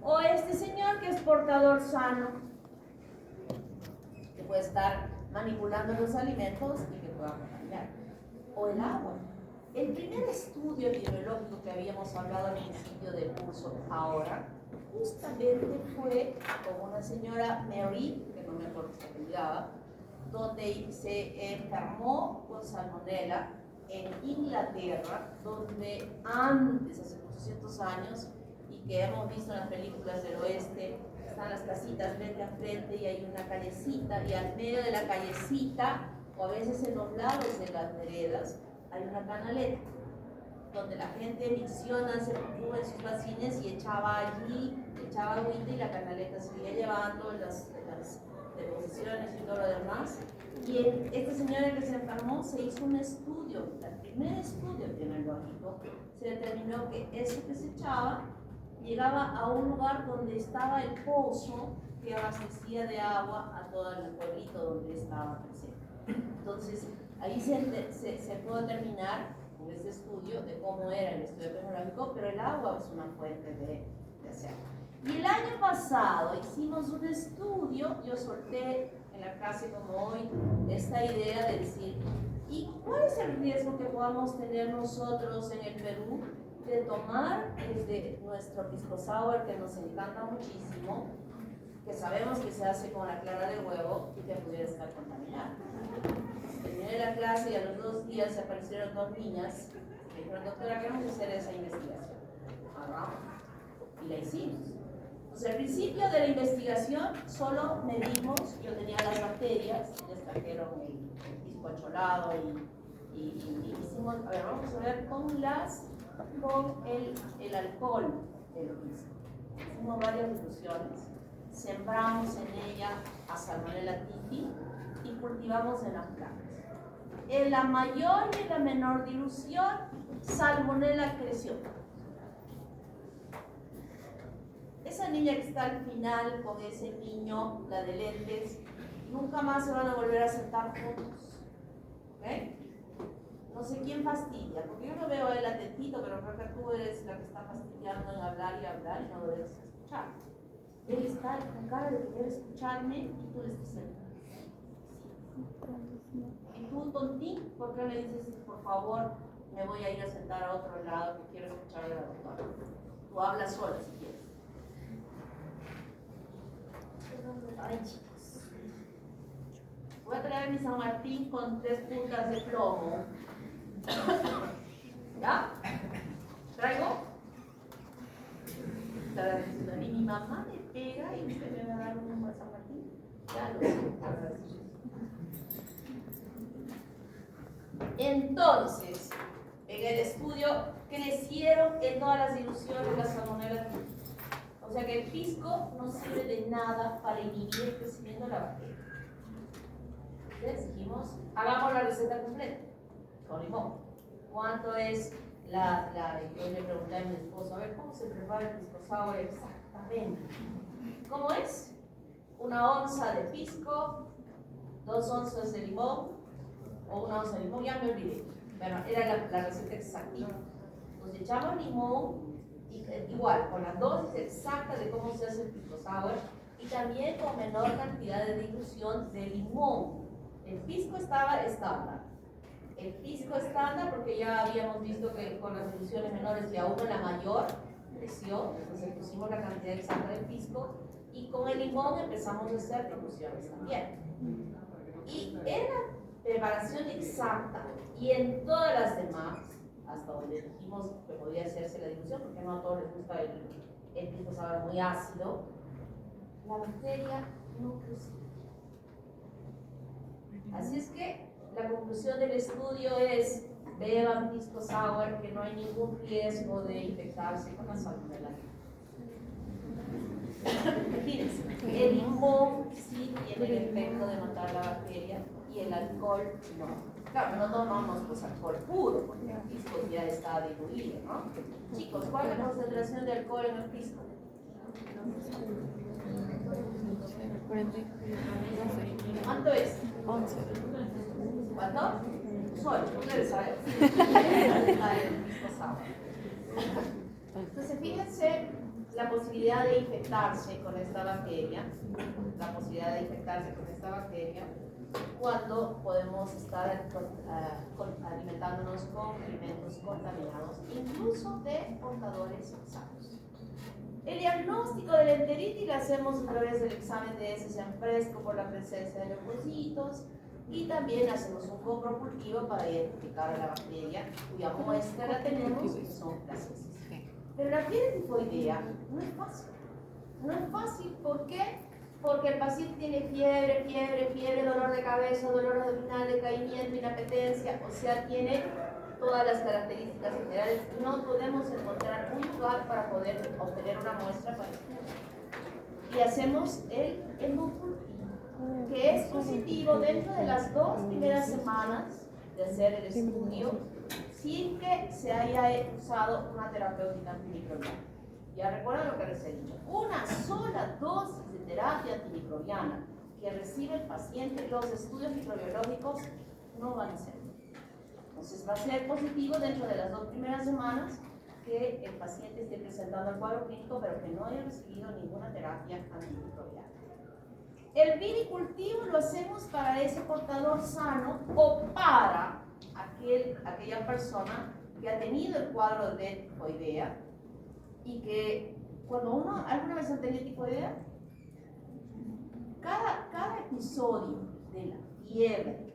O este señor que es portador sano, que puede estar manipulando los alimentos y que pueda contaminar. O el agua. El primer estudio epidemiológico que habíamos hablado al principio del curso ahora, justamente fue con una señora Mary, que no me acuerdo si se apellidaba, donde se enfermó con salmonela en Inglaterra, donde antes, hace 800 años, y que hemos visto en las películas del oeste, están las casitas frente a frente y hay una callecita, y al medio de la callecita, o a veces en los lados de las veredas, hay una canaleta donde la gente micciona, se ponía en sus vacines y echaba allí, echaba agüita y la canaleta seguía llevando las deposiciones y todo lo demás. Y esta señora que se enfermó se hizo un estudio, el primer estudio epidemiológico, se determinó que eso que se echaba llegaba a un lugar donde estaba el pozo que abastecía de agua a todo el pueblito donde estaba presente. Entonces, ahí se pudo determinar con este estudio de cómo era el estudio epidemiológico, pero el agua es una fuente de hacerlo. Y el año pasado hicimos un estudio, yo solté en la clase como hoy esta idea de decir, ¿y cuál es el riesgo que podamos tener nosotros en el Perú de tomar desde nuestro pisco sour, que nos encanta muchísimo, que sabemos que se hace con la clara del huevo y que pudiera estar contaminado? Terminé la clase y a los 2 días se aparecieron 2 niñas que dijeron, doctora, queremos hacer esa investigación. Hagamos. Y la hicimos. Entonces, al principio de la investigación solo medimos, yo tenía las bacterias, les trajeron el pisco acholado y hicimos, a ver, vamos a ver con el alcohol del pisco. Hicimos varias diluciones, sembramos en ella a Salmonella typhi y cultivamos en las plantas. En la mayor y la menor dilución, Salmonella creció. Esa niña que está al final con ese niño, la de lentes, nunca más se van a volver a sentar juntos. ¿Ok? No sé quién fastidia, porque yo lo veo a él atentito, pero creo que tú eres la que está fastidiando en hablar y no lo debes escuchar. Él está con cara de querer escucharme y tú le estás diciendo. Y tú, tontín, ¿por qué le dices, por favor, me voy a ir a sentar a otro lado que quiero escuchar a la doctora? Tú hablas sola si quieres. Ay, chicos. Voy a traer mi San Martín con 3 puntas de plomo. ¿Ya? ¿Traigo? Estará diciendo, a mí mi mamá me pega y usted me va a dar un San Martín. Ya lo sé. Entonces, en el estudio crecieron en todas las ilusiones las salmonelas. O sea que el pisco no sirve de nada para inhibir el crecimiento de la bacteria. Entonces dijimos, hagamos la receta completa con limón. ¿Cuánto es yo le pregunté a mi esposo, a ver, ¿cómo se prepara el pisco sour exactamente? ¿Cómo es? 1 onza de pisco, 2 onzas de limón, o 1 onza de limón, ya me olvidé. Bueno, era la receta exacta. Entonces echamos limón, igual, con la dosis exacta de cómo se hace el pisco sour, y también con menor cantidad de dilución de limón. El pisco estaba estándar. El pisco estándar, porque ya habíamos visto que con las diluciones menores y aún la mayor creció, entonces pusimos la cantidad exacta del pisco, y con el limón empezamos a hacer diluciones también. Y en la preparación exacta y en todas las demás, hasta donde dijimos que podía hacerse la dilución, porque no a todos les gusta el pisco sour muy ácido, la bacteria no creció. Así es que la conclusión del estudio es: beban pisco sour, que no hay ningún riesgo de infectarse con la salmonela. Fíjense, el limón sí tiene el efecto de matar la bacteria y el alcohol no. Claro, no tomamos pues alcohol puro, porque el pisco ya está diluido, ¿no? Chicos, ¿cuál es la concentración de alcohol en el pisco? 40. ¿Cuánto es? 11. ¿Cuánto? 8, ustedes saben. Entonces, fíjense la posibilidad de infectarse con esta bacteria, cuando podemos estar alimentándonos con alimentos contaminados, incluso de portadores sanos. El diagnóstico de la enteritis lo hacemos a través del examen de heces en fresco por la presencia de leucocitos, y también hacemos un compropultivo para identificar a la bacteria, cuya muestra la tenemos, que son las heces. Pero la fiebre tifoidea no es fácil. No es fácil, ¿por qué? Porque el paciente tiene fiebre, dolor de cabeza, dolor abdominal, decaimiento, inapetencia, o sea, tiene todas las características generales. No podemos encontrar un lugar para poder obtener una muestra para estudio. Y hacemos el hemopultivo, que es positivo dentro de las 2 primeras semanas de hacer el estudio, sin que se haya usado una terapéutica antimicrobiana. Ya recuerdan lo que les he dicho, una sola dosis de terapia antimicrobiana que recibe el paciente, los estudios microbiológicos no van a ser. Entonces va a ser positivo dentro de las 2 primeras semanas que el paciente esté presentando el cuadro clínico, pero que no haya recibido ninguna terapia antimicrobiana. El vinicultivo lo hacemos para ese portador sano o para aquella persona que ha tenido el cuadro de tifoidea, y que cuando uno alguna vez ha tenido tifoidea, cada episodio de la fiebre,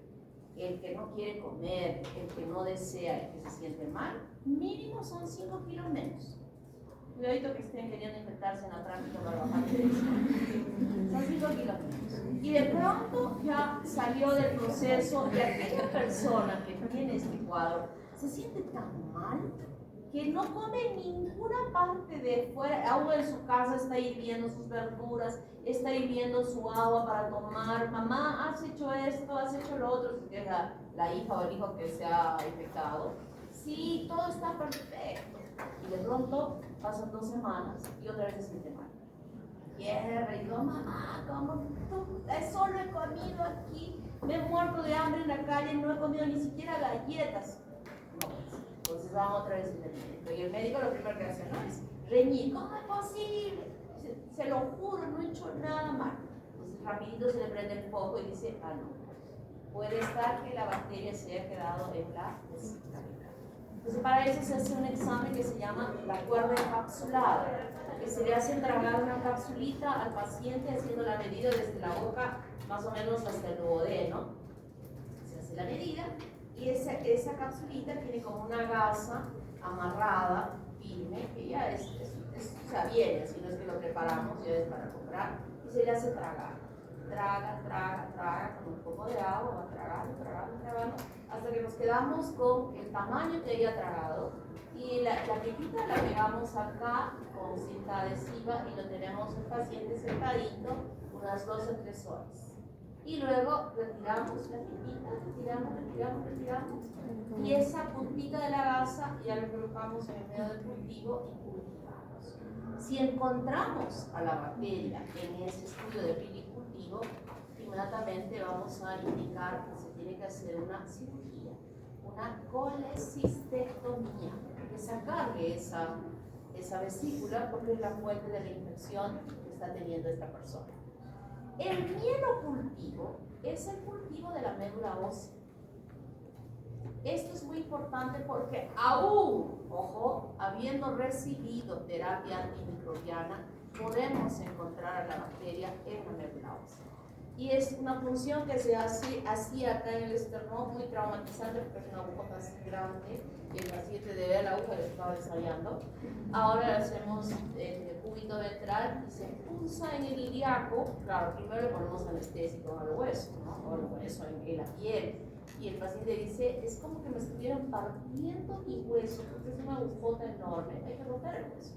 el que no quiere comer, el que no desea, el que se siente mal, mínimo son 5 kilos menos. Cuidadito que estén queriendo infectarse en la práctica para bajar de eso. Son 5 kilos menos. Y de pronto ya salió del proceso, y aquella persona que tiene este cuadro se siente tan mal que no come ninguna parte de fuera, aún en su casa está hirviendo sus verduras, está hirviendo su agua para tomar. Mamá, has hecho esto, has hecho lo otro, si es la hija o el hijo que se ha infectado. Sí, todo está perfecto. Y de pronto pasan 2 semanas y otra vez se siente mal. tierra y digo, mamá, ¿cómo? Solo he comido aquí, me he muerto de hambre en la calle, no he comido ni siquiera galletas. No, pues, entonces vamos otra vez al médico. Y el médico lo primero que hace, ¿no? Es reñir, ¿cómo es posible? Se lo juro, no he hecho nada mal. Entonces rapidito se le prende el foco y dice, ah, no. Puede estar que la bacteria se haya quedado en la vesícula. Entonces para eso se hace un examen que se llama la cuerda encapsulada, que se le hace tragar una capsulita al paciente haciendo la medida desde la boca más o menos hasta el duodeno. Se hace la medida y esa capsulita tiene como una gasa amarrada, firme, que ya o sea, viene, si no es que lo preparamos, ya es para comprar, y se le hace tragar. Traga con un poco de agua, va tragando, hasta que nos quedamos con el tamaño que haya tragado. Y la pipita la pegamos acá con cinta adhesiva y lo tenemos el paciente sentadito unas 2 o 3 horas. Y luego retiramos la pipita, retiramos. Y esa puntita de la gasa ya la colocamos en el medio del cultivo y cultivamos. Si encontramos a la bacteria en ese estudio de pilicultivo, inmediatamente vamos a indicar que se tiene que hacer una cirugía, una colecistectomía, que sacarle esa vesícula porque es la fuente de la infección que está teniendo esta persona. El mielocultivo es el cultivo de la médula ósea. Esto es muy importante porque aún, ojo, habiendo recibido terapia antimicrobiana, podemos encontrar a la bacteria en la médula ósea. Y es una función que se hacía acá en el esternón, muy traumatizante porque es una aguja así grande y el paciente debe ver la aguja que estaba desmayando. Ahora le hacemos el cúbito ventral y se punza en el ilíaco. Claro, primero le ponemos anestésico al hueso, ¿no? O al hueso en la piel. Y el paciente dice, es como que me estuvieran partiendo mi hueso, porque es una agujota enorme, hay que romper el hueso.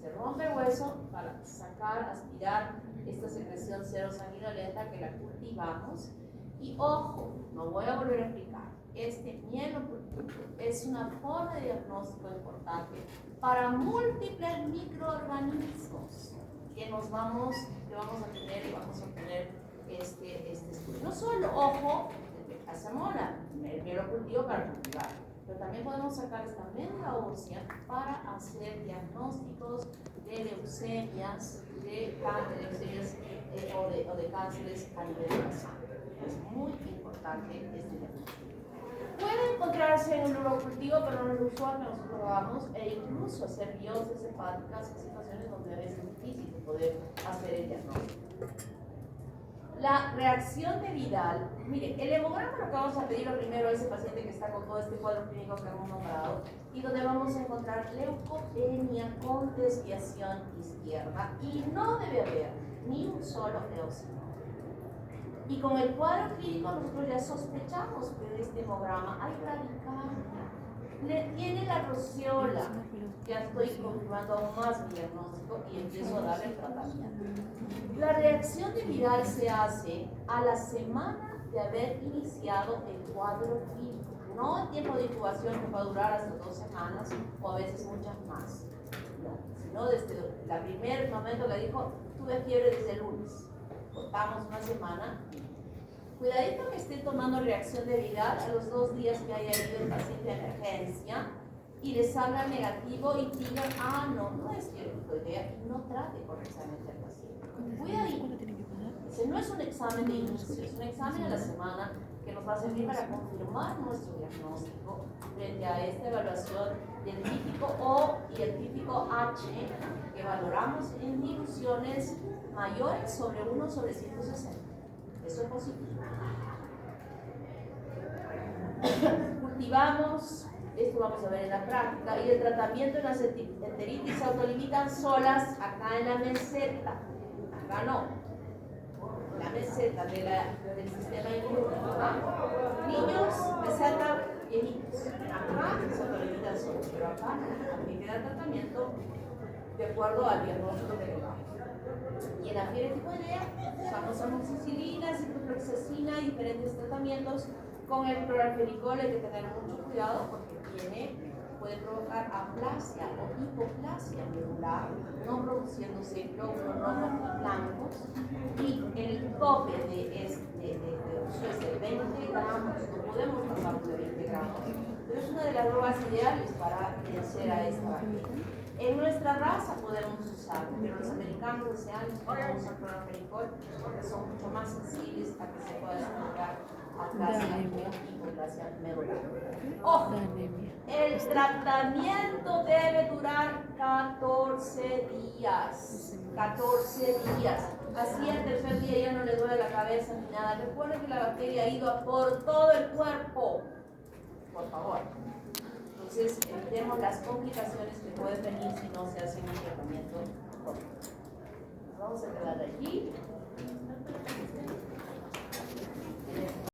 Se rompe el hueso para sacar, aspirar esta secreción serosanguinolenta que la cultivamos. Y ojo, no voy a volver a explicar, este mielocultivo es una forma de diagnóstico importante para múltiples microorganismos que vamos a tener y vamos a obtener este estudio. No solo, ojo, hacemos el mielocultivo para cultivar, pero también podemos sacar esta médula ósea para hacer diagnósticos de leucemias, o de cánceres a nivel de la sangre. Es muy importante este diagnóstico. Puede encontrarse en un urocultivo, pero no es usual que nosotros lo hagamos, e incluso hacer biopsias hepáticas en situaciones donde a veces es difícil poder hacer el diagnóstico. La reacción de Vidal, mire, el hemograma lo que vamos a pedir lo primero a ese paciente que está con todo este cuadro clínico que hemos nombrado y donde vamos a encontrar leucopenia con desviación izquierda y no debe haber ni un solo eosinófilo. Y con el cuadro clínico nosotros ya sospechamos que en este hemograma hay bradicardia. Tiene la roseola, ya estoy confirmando aún más mi diagnóstico y empiezo a darle el tratamiento. La reacción de Vidal se hace a la semana de haber iniciado el cuadro clínico, no el tiempo de incubación que va a durar hasta 2 semanas o a veces muchas más, no, sino desde el primer momento que dijo, tuve fiebre desde el lunes, cortamos una semana. Cuidadito que esté tomando reacción de Vidal a los 2 días que haya ido el paciente a emergencia y le salga negativo y digan, no es tiroidea y no trate correctamente al paciente. Cuidadito. Ese no es un examen de inicio, es un examen a la semana que nos va a servir para confirmar nuestro diagnóstico frente a esta evaluación del típico O y el típico H que valoramos en diluciones mayores sobre 1/160. Eso es positivo. Cultivamos, esto vamos a ver en la práctica, y el tratamiento en las enteritis se autolimitan solas acá en la meseta, acá no, la meseta del sistema inmunológico. Niños, meseta, viejitos, acá se autolimitan solos, pero acá hay que dar tratamiento de acuerdo al diagnóstico que tengamos. Y en la fiebre tifoidea usamos amoxicilina, ciprofloxacina, diferentes tratamientos. Con el cloralfenicol hay que tener mucho cuidado porque puede provocar aplasia o hipoplasia medular, no produciéndose glóbulos rojos ni blancos, y el tope de uso es de 20 gramos, no podemos pasar de 20 gramos, pero es una de las drogas ideales para vencer a esta bacteria. En nuestra raza podemos usarlo, pero los americanos desean que no usan clorpericol porque son mucho más sensibles a que se pueda explicar aplasia o hipoplasia medular. Ojo, el tratamiento debe durar 14 días. 14 días. Así el tercer día ya no le duele la cabeza ni nada. Recuerden que la bacteria ha ido a por todo el cuerpo. Por favor. Entonces, evitemos las complicaciones que pueden venir si no se hace un tratamiento correcto. Vamos a quedar allí.